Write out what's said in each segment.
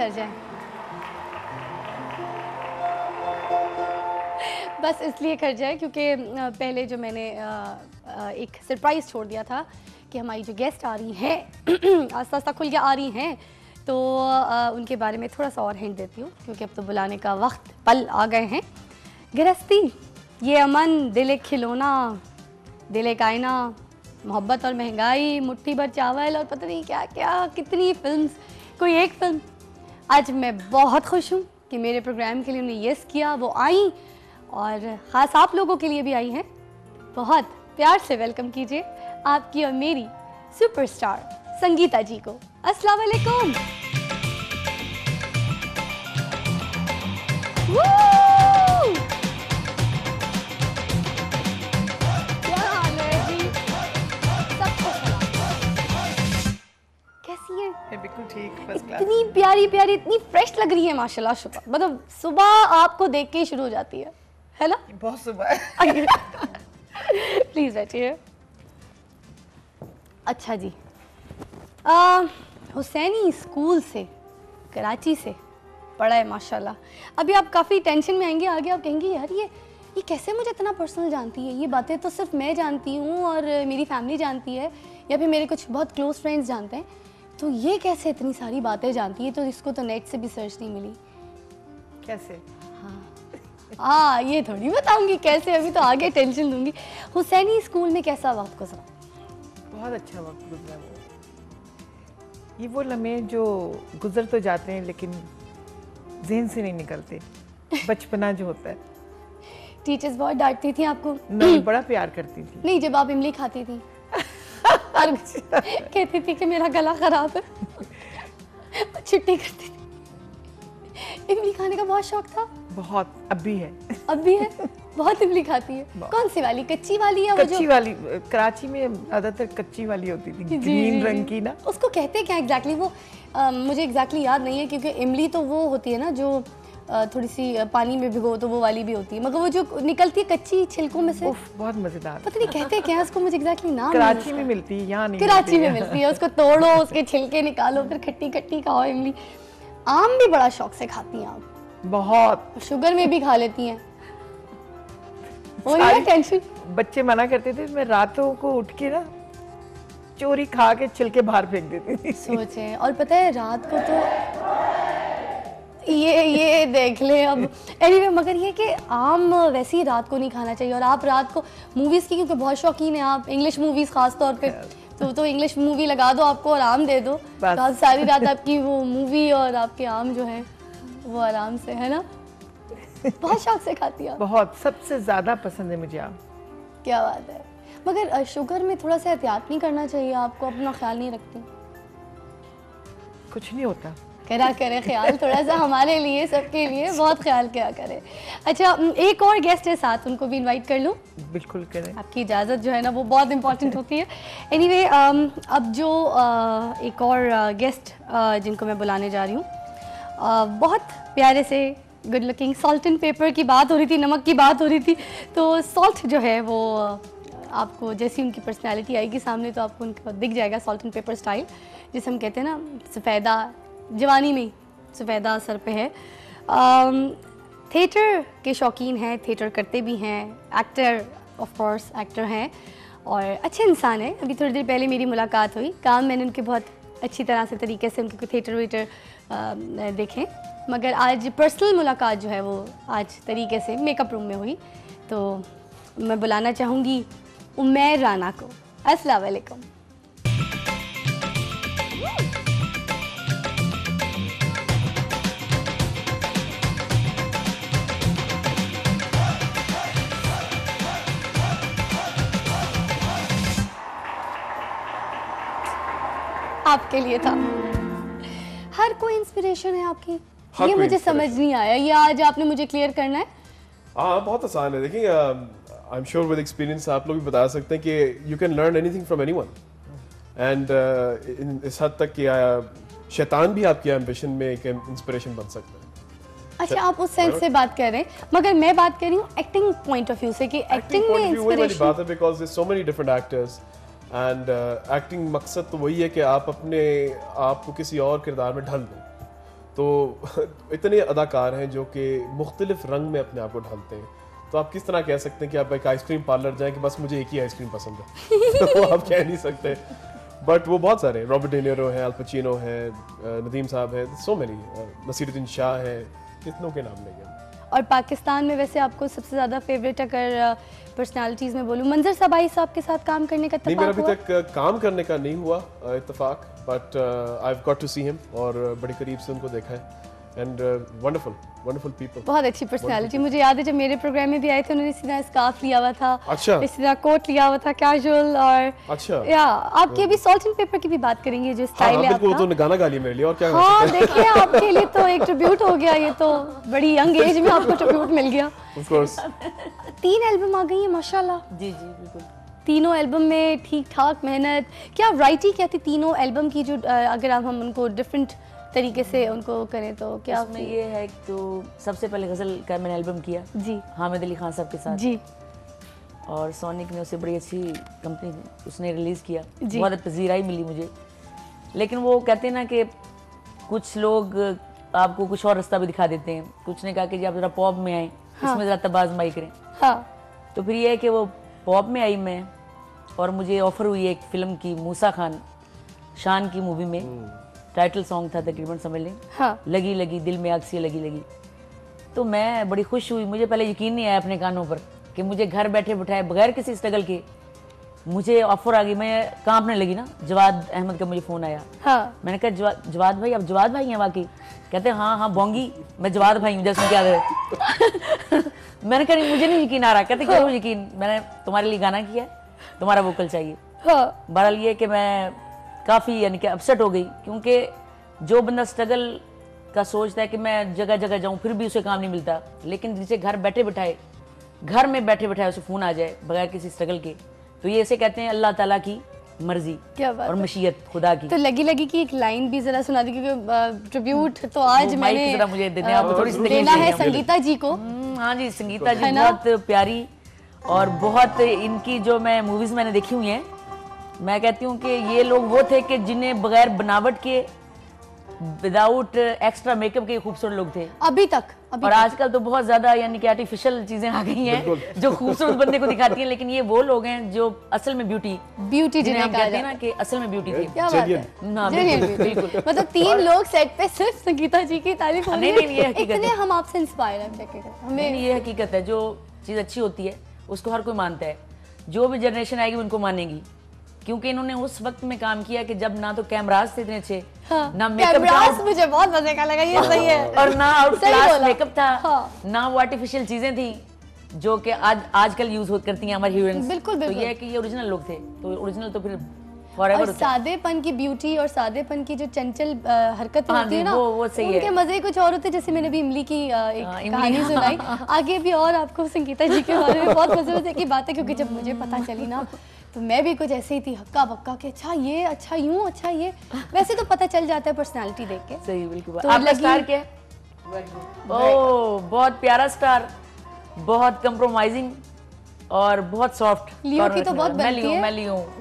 कर जाएं। बस इसलिए कर जाए क्योंकि पहले जो मैंने एक सरप्राइज़ छोड़ दिया था कि हमारी जो गेस्ट आ रही हैं आस्ता आस्ता खुल के आ रही हैं, तो उनके बारे में थोड़ा सा और हिंट देती हूँ क्योंकि अब तो बुलाने का वक्त पल आ गए हैं। गृहस्थी, ये अमन, दिल खिलौना, दिल कायना, मोहब्बत और महंगाई, मुट्ठी भर चावल और पता नहीं क्या क्या, कितनी फिल्म्स, कोई एक फिल्म। आज मैं बहुत खुश हूँ कि मेरे प्रोग्राम के लिए उन्होंने यस किया, वो आई और ख़ास आप लोगों के लिए भी आई हैं। बहुत प्यार से वेलकम कीजिए आपकी और मेरी सुपरस्टार संगीता जी को। अस्सलाम वालेकुम। क्या हाल है जी? सबको कैसी है? बिल्कुल ठीक, फर्स्ट क्लास। इतनी प्यारी प्यारी, इतनी फ्रेश लग रही है माशाल्लाह। शुक्र, मतलब सुबह आपको देख के ही शुरू हो जाती है ना? बहुत सुबह है। प्लीज बैठिए। अच्छा जी, हुसैनी स्कूल से, कराची से पढ़ा है माशाल्लाह। अभी आप काफ़ी टेंशन में आएंगे, आगे आप कहेंगे यार ये कैसे मुझे इतना पर्सनल जानती है, ये बातें तो सिर्फ मैं जानती हूँ और मेरी फैमिली जानती है या फिर मेरे कुछ बहुत क्लोज फ्रेंड्स जानते हैं, तो ये कैसे इतनी सारी बातें जानती है, तो इसको तो नेट से भी सर्च नहीं मिली। कैसे? हाँ, ये थोड़ी बताऊंगी कैसे, अभी तो आगे टेंशन दूंगी। हुसैनी स्कूल में कैसा वक्त गुजरा? बहुत अच्छा वक्त गुजरा। ये वो लम्हे जो गुजर तो जाते हैं लेकिन जहन से नहीं निकलते। बचपना जो होता है। टीचर्स बहुत डांटती थी आपको? नहीं, बड़ा प्यार करती थी। नहीं, जब आप इमली खाती थी और कहती थी कि मेरा गला खराब है छुट्टी करती थी। इमली खाने का बहुत शौक था? बहुत, अब भी है। अब भी है? बहुत इमली खाती है। कौन सी वाली, कच्ची वाली या वो कच्ची वाली? कराची में ज्यादातर कच्ची वाली होती थी, ग्रीन रंग की ना। उसको कहते क्या एग्जैक्टली? वो मुझे एग्जैक्टली याद नहीं है क्योंकि इमली तो वो होती है ना जो थोड़ी सी पानी में भिगो तो वो वाली भी होती है, मगर वो जो निकलती है कच्ची छिलकों में से, बहुत मजेदार। पता नहीं कहते क्या है उसको, मुझे एग्जैक्टली नाम कराची में मिलती है, यहाँ नहीं। कराची में मिलती है। उसको तोड़ो, उसके छिलके निकालो, फिर खट्टी खट्टी खाओ इमली। आम भी बड़ा शौक से खाती हैं आप? बहुत। शुगर में भी खा लेती हैं? वो नहीं है टेंशन? बच्चे मना करते थे, मैं रातों को उठ के ना चोरी खा के छिलके बाहर फेंक देती थी। सोचे, और पता है रात को तो ये देख ले अब। एनीवे, मगर ये कि आम वैसे ही रात को नहीं खाना चाहिए। और आप रात को मूवीज़ की क्योंकि बहुत शौकीन है आप, इंग्लिश मूवीज़ खास तौर पे, तो इंग्लिश मूवी लगा दो आपको और आम दे दो, तो आप सारी रात आपकी वो मूवी और आपके आम जो है वो आराम से, है ना? बहुत शौक से खाती है? बहुत, सबसे ज्यादा पसंद है मुझे आम। क्या बात है। मगर शुगर में थोड़ा सा एहतियात नहीं करना चाहिए आपको? अपना ख्याल नहीं रखती? कुछ नहीं होता। करा करे ख्याल थोड़ा सा, हमारे लिए, सबके लिए बहुत ख्याल क्या करे। अच्छा, एक और गेस्ट है साथ, उनको भी इनवाइट कर लूँ? बिल्कुल करें। आपकी इजाज़त जो है ना वो बहुत इंपॉर्टेंट होती है। एनीवे, अब जो एक और गेस्ट जिनको मैं बुलाने जा रही हूँ, बहुत प्यारे से good looking, salt and paper की बात हो रही थी, नमक की बात हो रही थी, तो सॉल्ट जो है वो आपको जैसी उनकी पर्सनैलिटी आएगी सामने तो आपको उनका दिख जाएगा सॉल्ट एंड पेपर स्टाइल, जिसे हम कहते हैं ना सफ़ेदा, जवानी में सफ़ेदा सर पे है। थिएटर के शौकीन हैं, थिएटर करते भी हैं, एक्टर ऑफ कोर्स एक्टर हैं और अच्छे इंसान हैं। अभी थोड़ी देर पहले मेरी मुलाकात हुई, काम मैंने उनके बहुत अच्छी तरह से तरीके से उनके थिएटर वीटर देखें, मगर आज पर्सनल मुलाकात जो है वो आज तरीके से मेकअप रूम में हुई। तो मैं बुलाना चाहूँगी उमैर राना को। अस्सलाम वालेकुम। आपके लिए था। हर कोई इंस्पिरेशन है आपकी? ये मुझे समझ नहीं आया, ये आज आपने मुझे क्लियर करना है। हाँ, बहुत आसान है। देखिए, I am sure with experience आप लोग भी बता सकते हैं कि you can learn anything from anyone, and इस हद तक कि शैतान भी आपकी एम्बिशन में एक इंस्पिरेशन बन सकता है। अच्छा, आप उस सेंस से बात कर रहे हैं, मगर मैं बात कर रही हूँ एक्टिंग पॉइंट ऑफ व्यू से कि एक्टिंग में इंस्पिरेशन बात है, because there so many different actors and acting मकसद तो वही है कि आप अपने आप को किसी और किरदार में ढल दें। तो इतने अदाकार हैं जो कि मुख्तलिफ रंग में अपने आप को ढालते हैं, तो आप किस तरह कह सकते हैं कि आप एक आइसक्रीम पार्लर जाएं कि बस मुझे एक ही आइसक्रीम पसंद है? तो आप कह नहीं सकते, बट वो बहुत सारे, रॉबर्ट डे नीरो है, अल पचिनो है, नदीम साहब है, सो मेनी, नसीरुद्दीन शाह है, कितनों के नाम लेंगे। और पाकिस्तान में वैसे आपको सबसे ज़्यादा फेवरेट अगर पर्सनालिटीज़ में बोलूँ, मंजर साबाई साहब के साथ काम करने का नहीं, मेरा इत्तेफाक अभी हुआ? तक काम करने का नहीं हुआ इत्तेफाक, but I have got to see him और बड़ी करीब से उनको देखा है, एंड वंडरफुल पीपल। बहुत अच्छी पर्सनालिटी। मुझे याद है जब मेरे प्रोग्राम में भी आए थे, उन्होंने सीधा स्कार्फ लिया हुआ था, अच्छा, इसी तरह कोट लिया हुआ था, कैजुअल। और अच्छा, या आपके अभी सॉल्ट एंड पेपर की भी बात करेंगे, जो स्टाइल है बिल्कुल, आपका। तो गाना गा लिया मेरे लिए, और क्या हाँ देखिए, आपके लिए तो एक ट्रिब्यूट हो गया, ये तो बड़ी यंग एज में आपको ट्रिब्यूट मिल गया। ऑफ कोर्स 3 एल्बम आ गई है माशाल्लाह। जी जी बिल्कुल। तीनों एल्बम में ठीक ठाक मेहनत, क्या वैरायटी क्या थी तीनों एल्बम की, जो अगर हम उनको डिफरेंट तरीके से उनको करें तो क्या? उसमें ये है कि तो सबसे पहले गज़ल का मैंने एल्बम किया जी हामिद अली खान साहब के साथ जी, और सोनिक ने उसे बड़ी अच्छी कंपनी उसने रिलीज़ किया, जी। बहुत पजीराई मिली मुझे। लेकिन वो कहते हैं ना कि कुछ लोग आपको कुछ और रास्ता भी दिखा देते हैं, कुछ ने कहा कि जी आप ज़रा पॉप में आएँ, इसमें ज़रा तबाज़माई करें। हाँ तो फिर ये है कि वो पॉप में आई मैं, और मुझे ऑफ़र हुई एक फ़िल्म की, मूसा खान शान की मूवी में, टाइटल सॉन्ग था तकरीबन समझ लें, हाँ लगी लगी दिल में आग सी लगी लगी। तो मैं बड़ी खुश हुई, मुझे पहले यकीन नहीं आया अपने कानों पर कि मुझे घर बैठे बिठाए बगैर किसी स्ट्रगल के मुझे ऑफर आ गई। मैं कांपने लगी ना, जवाद अहमद का मुझे फ़ोन आया। हाँ मैंने कहा जवाद भाई, आप जवाद भाई हैं वाकई? कहते हैं हाँ हाँ बोंगी, मैं जवाद भाई हूँ, जैसे क्या है। मैंने कहा मुझे नहीं यकीन आ रहा। कहते करो यकीन, मैंने तुम्हारे लिए गाना किया है, तुम्हारा वोकल चाहिए। हाँ बहरहाल ये कि मैं काफ़ी यानी कि अपसेट हो गई, क्योंकि जो बंदा स्ट्रगल का सोचता है कि मैं जगह जगह जाऊं फिर भी उसे काम नहीं मिलता, लेकिन जिसे घर बैठे बिठाए, घर में बैठे बिठाए उसे फ़ोन आ जाए बगैर किसी स्ट्रगल के, तो ये ऐसे कहते हैं अल्लाह ताला की मर्जी क्या बात और है। मशीयत खुदा की। तो लगी लगी की एक लाइन भी जरा सुना दी, क्योंकि ट्रिब्यूट तो आज वो माइक मैंने जरा मुझे देने, आप थोड़ी सी तकलीफ देना है देंगे। संगीता जी को। हाँ जी, संगीता जी है ना? बहुत प्यारी, और बहुत इनकी जो मैं मूवीज़ मैंने देखी हुई हैं, मैं कहती हूँ कि ये लोग वो थे कि जिन्हें बगैर बनावट के, विदाउट एक्स्ट्रा मेकअप के खूबसूरत लोग थे। अभी तक और आजकल तो बहुत ज्यादा यानी कि आर्टिफिशियल चीजें आ गई हैं जो खूबसूरत बंदे को दिखाती हैं, लेकिन ये वो लोग हैं जो असल में ब्यूटी ब्यूटी जिन्हें जिन्हें हम कहा कहते हैं जाता ना कि असल में ब्यूटी थी। क्या बात है। हाँ, Genuine बिल्कुल, beauty। बिल्कुल। मतलब 3 लोग सेट पे सिर्फ संगीता जी की तारीफ हो रही नहीं, नहीं, ये हकीकत इतने है। हम आपसे इंस्पायर हैं हमें नहीं, ये हकीकत है, जो चीज़ अच्छी होती है उसको हर कोई मानता है, जो भी जनरेशन आएगी उनको मानेगी, क्योंकि इन्होंने उस वक्त में काम किया कि जब ना तो कैमराज थे इतने अच्छे, हाँ, ना मेकअप कैमरास मुझे बहुत मजे का लगा, ये सही है। और ना आउट सही क्लास बोला। मेकअप था, हाँ। ना वो आर्टिफिशियल चीजें थी जो कि आजकल यूज करती हैं हमारी हीरोइंस। बिल्कुल, तो बिल्कुल। ये है कि ये ओरिजिनल लोग थे, तो ओरिजिनल तो फिर फॉरएवर और होता है। सादेपन की ब्यूटी और सादेपन की जो चंचल हरकत हाँ होती है जी, ना, वो सही है। उनके मजे कुछ और होते हैं। जैसे मैंने भी इमली की एक हाँ, इमली, कहानी सुनाई, आगे भी और आपको संगीता जी के बारे में बहुत मजे की बात है, क्योंकि जब मुझे पता चली ना तो मैं भी कुछ ऐसे ही थी, हक्का बक्का के अच्छा ये, अच्छा यूं, अच्छा ये। वैसे तो पता चल जाता है पर्सनालिटी देख के। सही, बिल्कुल। तो आपका लगी- स्टार क्या है? ओह, बहुत प्यारा स्टार, बहुत कंप्रोमाइजिंग और बहुत सॉफ्ट। लियो की तो बहुत बनती है।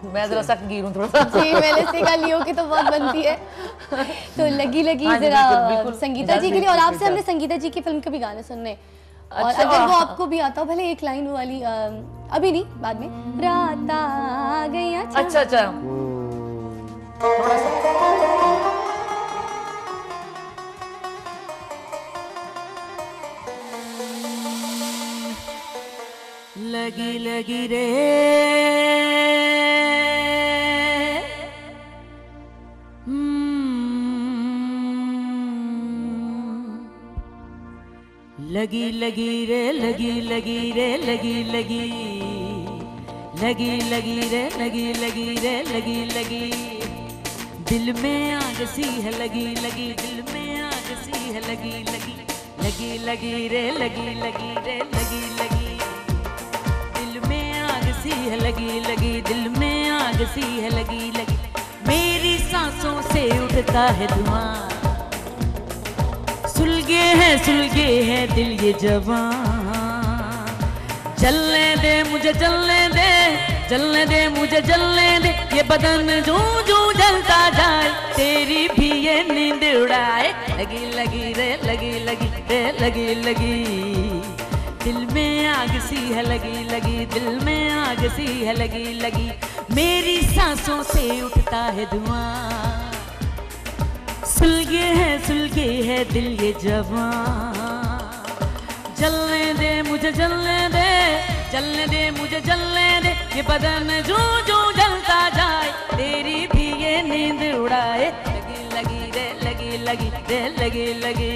मैं जरा सख्त गिर हूँ थोड़ा सा। जी, मैंने सीखा लियो की तो बहुत बनती है। तो लगी लगी हाँ जी, जरा बिल्कुल, बिल्कुल। संगीता जी के लिए, और आपसे हमने संगीता जी की फिल्म के भी गाने सुनने, और अच्छा। अगर वो आपको भी आता हो, भले एक लाइन वाली, अभी नहीं बाद में, रात आ गई अच्छा अच्छा, थोड़ा सा। लगी लगी रे लगी लगी रे लगी लगी रे लगी लगी लगी लगी रे लगी लगी रे लगी लगी दिल में आग सी है लगी लगी दिल में आग सी है लगी लगी लगी लगी रे लगी लगी रे लगी लगी दिल में आग सी है लगी लगी दिल में आग सी है लगी लगी मेरी सांसों से उठता है धुआं सुलगे है दिल ये जवां चलने दे मुझे चलने दे, चलने दे मुझे चलने दे, ये बदन जू जू जलता जाए, तेरी भी ये नींद उड़ाए। लगी लगी रे लगी लगी रे लगी लगी, दिल में आग सी है लगी लगी, दिल में आग सी है लगी लगी, मेरी सांसों से उठता है धुआं, सुलगे है दिल ये जवां। चलने दे मुझे चलने दे, चलने दे मुझे चलने दे, ये बदन जू जू जलता जाए, तेरी भी ये नींद उड़ाए। लगी लगी रे लगी लगी रे लगी लगी,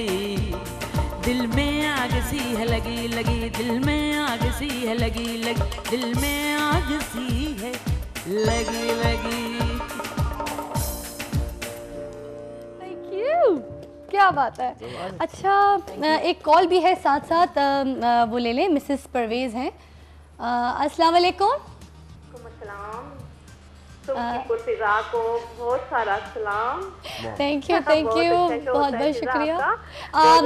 दिल में आग सी है लगी लगी, दिल में आग सी है लगी लगी, दिल में आग सी है लगी लगी। क्या बात है। अच्छा, एक कॉल भी है साथ साथ, वो ले लें। मिसेस परवेज हैं। अस्सलाम वालेकुम। फिजा को बहुत सारा सलाम। थैंक यू बहुत बहुत शुक्रिया।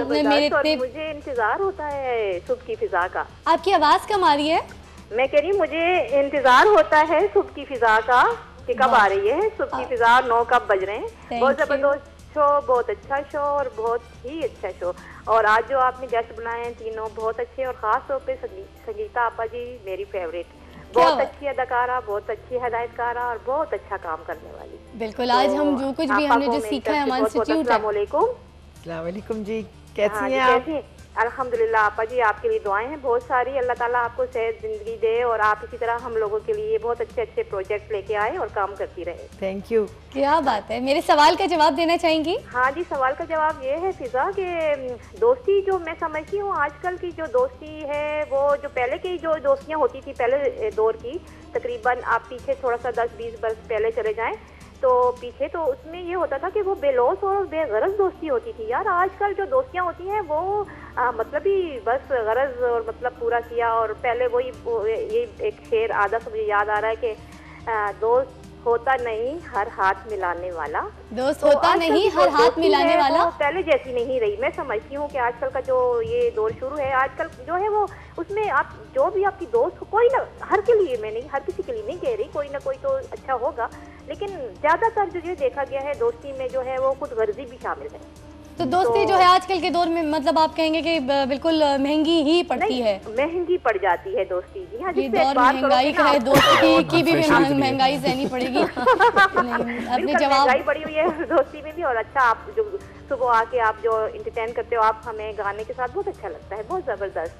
मेरे मुझे इंतजार होता है सुबह की फिजा का। आपकी आवाज़ कम आ रही है। मैं कह रही मुझे इंतजार होता है सुबह की फिजा का कि कब आ रही है सुबह की फिजा, 9 कब बज रहे हैं। बहुत जबरदस्त शो, बहुत अच्छा शो और बहुत ही अच्छा शो। और आज जो आपने गेस्ट बुलाए हैं तीनों बहुत अच्छे, और खास तौर पे संगीता आपा जी मेरी फेवरेट, बहुत अच्छी अदाकारा, बहुत अच्छी हिदायतकारा और बहुत अच्छा काम करने वाली। बिल्कुल, आज हम जो कुछ भी हमने जो सीखा है हमारा इंस्टीट्यूट है। अस्सलाम वालेकुम। अस्सलाम वालेकुम जी, कैसी हैं आप? अल्हम्दुलिल्लाह आपा जी, आपके लिए दुआएं हैं बहुत सारी। अल्लाह ताला आपको सेहत जिंदगी दे और आप इसी तरह हम लोगों के लिए बहुत अच्छे अच्छे प्रोजेक्ट लेके आए और काम करती रहे। Thank you. क्या बात है। मेरे सवाल का जवाब देना चाहेंगी? हाँ जी, सवाल का जवाब ये है फिजा कि दोस्ती जो मैं समझती हूँ आजकल की जो दोस्ती है वो जो पहले की जो दोस्तियाँ होती थी पहले दौर की, तकरीबन आप पीछे थोड़ा सा 10-20 वर्ष पहले चले जाएं तो पीछे, तो उसमें ये होता था कि वो बेलौस और बेगरज दोस्ती होती थी। यार आजकल जो दोस्तियाँ होती हैं वो मतलब ही बस गरज और मतलब पूरा किया। और पहले वही ये एक शेर आधा से मुझे याद आ रहा है कि दोस्त होता नहीं हर हाथ मिलाने वाला, दोस्त होता नहीं हर हाथ मिलाने वाला। पहले जैसी नहीं रही। मैं समझती हूँ कि आजकल का जो ये दौर शुरू है, आजकल जो है वो उसमें आप जो भी आपकी दोस्त कोई ना, हर के लिए, मैं नहीं हर किसी के लिए नहीं कह रही, कोई ना कोई तो अच्छा होगा, लेकिन ज्यादातर जो ये देखा गया है दोस्ती में जो है वो खुद गर्जी भी शामिल है। तो दोस्ती जो है आजकल के दौर में मतलब आप कहेंगे कि बिल्कुल महंगी ही पड़ती है, महंगी पड़ जाती है दोस्ती। ये दौर महंगाई का है, दोस्ती की भी महंगाई सहनी पड़ेगी। अपने जवाब महंगाई पड़ी हुई है दोस्ती में भी। और अच्छा, आप जो सुबह आके आप जो इंटरटेन करते हो, आप हमें गाने के साथ बहुत अच्छा लगता है, बहुत जबरदस्त।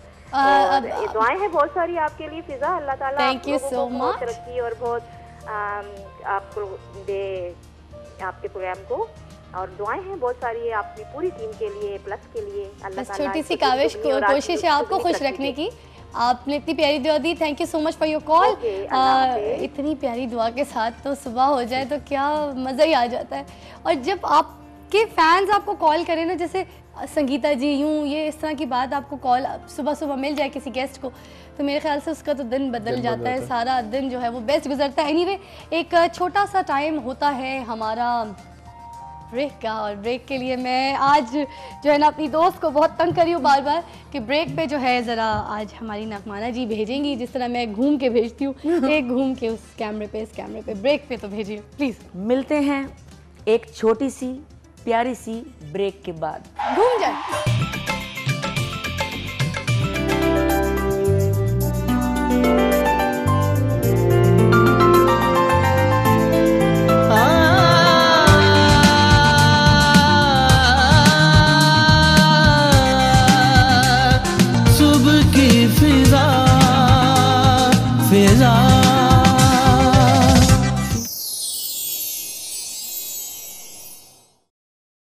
दुआएं हैं बहुत सारी आपके लिए फिजा। अल्लाह ताला थैंक यू सो मच, तरक्की और बहुत आपको दे आपके प्रोग्राम को। और दुआएं हैं बहुत सारी आपकी पूरी टीम के लिए, प्लस के लिए। अल्लाह ताला छोटी सी कोशिश है आपको खुश रखने की। आपने इतनी प्यारी दुआ दी, thank you so much for your call. इतनी प्यारी दुआ के साथ तो सुबह हो जाए तो क्या मज़ा ही आ जाता है। और जब आपके फैंस आपको कॉल करें ना, जैसे संगीता जी, यूँ ये इस तरह की बात आपको कॉल सुबह सुबह मिल जाए किसी गेस्ट को, तो मेरे ख्याल से उसका तो दिन बदल जाता है, सारा दिन जो है वो बेस्ट गुजरता है। एनीवे, एक छोटा सा टाइम होता है हमारा ब्रेक का, और ब्रेक के लिए मैं आज जो है ना अपनी दोस्त को बहुत तंग करी हूँ बार बार कि ब्रेक पे जो है ज़रा आज हमारी नगमाना जी भेजेंगी, जिस तरह मैं घूम के भेजती हूँ, एक घूम के उस कैमरे पे इस कैमरे पे, ब्रेक पे तो भेजिए प्लीज़। मिलते हैं एक छोटी सी प्यारी सी ब्रेक के बाद। घूम जाए।